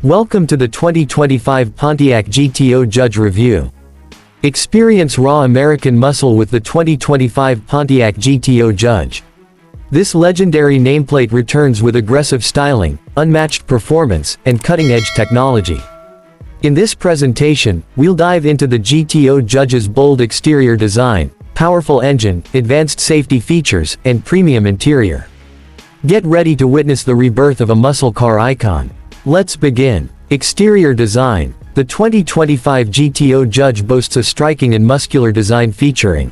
Welcome to the 2025 Pontiac GTO Judge Review. Experience raw American muscle with the 2025 Pontiac GTO Judge. This legendary nameplate returns with aggressive styling, unmatched performance, and cutting-edge technology. In this presentation, we'll dive into the GTO Judge's bold exterior design, powerful engine, advanced safety features, and premium interior. Get ready to witness the rebirth of a muscle car icon. Let's begin. Exterior design. The 2025 GTO Judge boasts a striking and muscular design featuring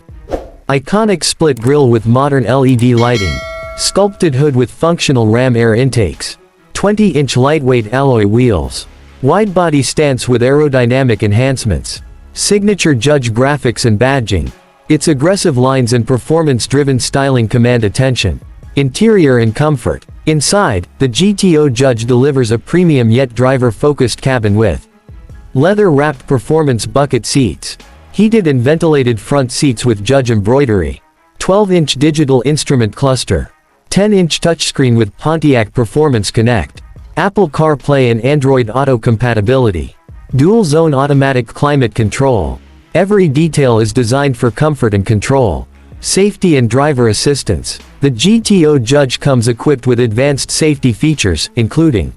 iconic split grille with modern LED lighting, sculpted hood with functional ram air intakes, 20-inch lightweight alloy wheels, wide-body stance with aerodynamic enhancements, signature Judge graphics and badging. Its aggressive lines and performance-driven styling command attention. Interior and comfort. Inside, the GTO Judge delivers a premium yet driver-focused cabin with leather-wrapped performance bucket seats, heated and ventilated front seats with Judge embroidery, 12-inch digital instrument cluster, 10-inch touchscreen with Pontiac Performance Connect, Apple CarPlay and Android Auto compatibility, dual-zone automatic climate control. Every detail is designed for comfort and control. Safety and driver assistance. The GTO Judge comes equipped with advanced safety features, including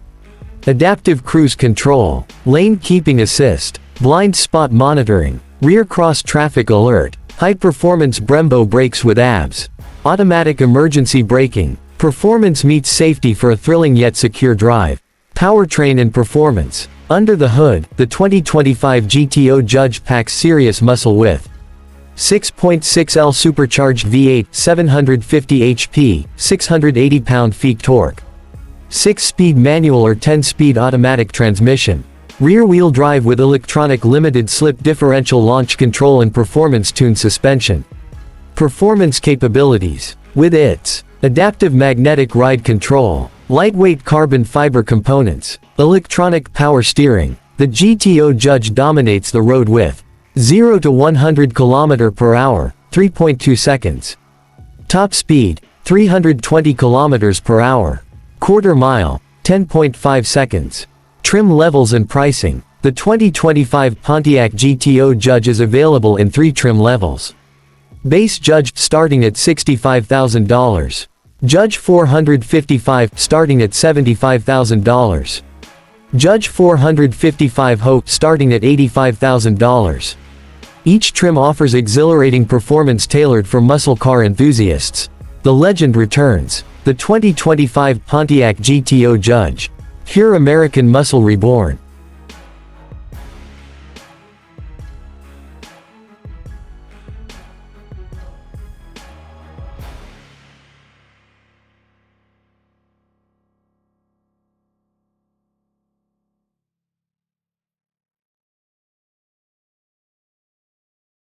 adaptive cruise control, lane keeping assist, blind spot monitoring, rear cross traffic alert, high-performance Brembo brakes with ABS, automatic emergency braking. Performance meets safety for a thrilling yet secure drive. Powertrain and performance. Under the hood, the 2025 GTO Judge packs serious muscle with 6.6L Supercharged V8, 750 HP, 680 pound-feet torque, 6-speed manual or 10-speed automatic transmission, rear-wheel drive with electronic limited-slip differential launch control and performance-tuned suspension. Performance capabilities. With its adaptive magnetic ride control, lightweight carbon fiber components, electronic power steering, the GTO Judge dominates the road with 0 to 100 km/h, 3.2 seconds. Top speed, 320 km/h. Quarter mile, 10.5 seconds. Trim levels and pricing. The 2025 Pontiac GTO Judge is available in 3 trim levels. Base Judge starting at $65,000. Judge 455 starting at $75,000. Judge 455 Hope starting at $85,000. Each trim offers exhilarating performance tailored for muscle car enthusiasts. The legend returns. The 2025 Pontiac GTO Judge. Pure American muscle reborn.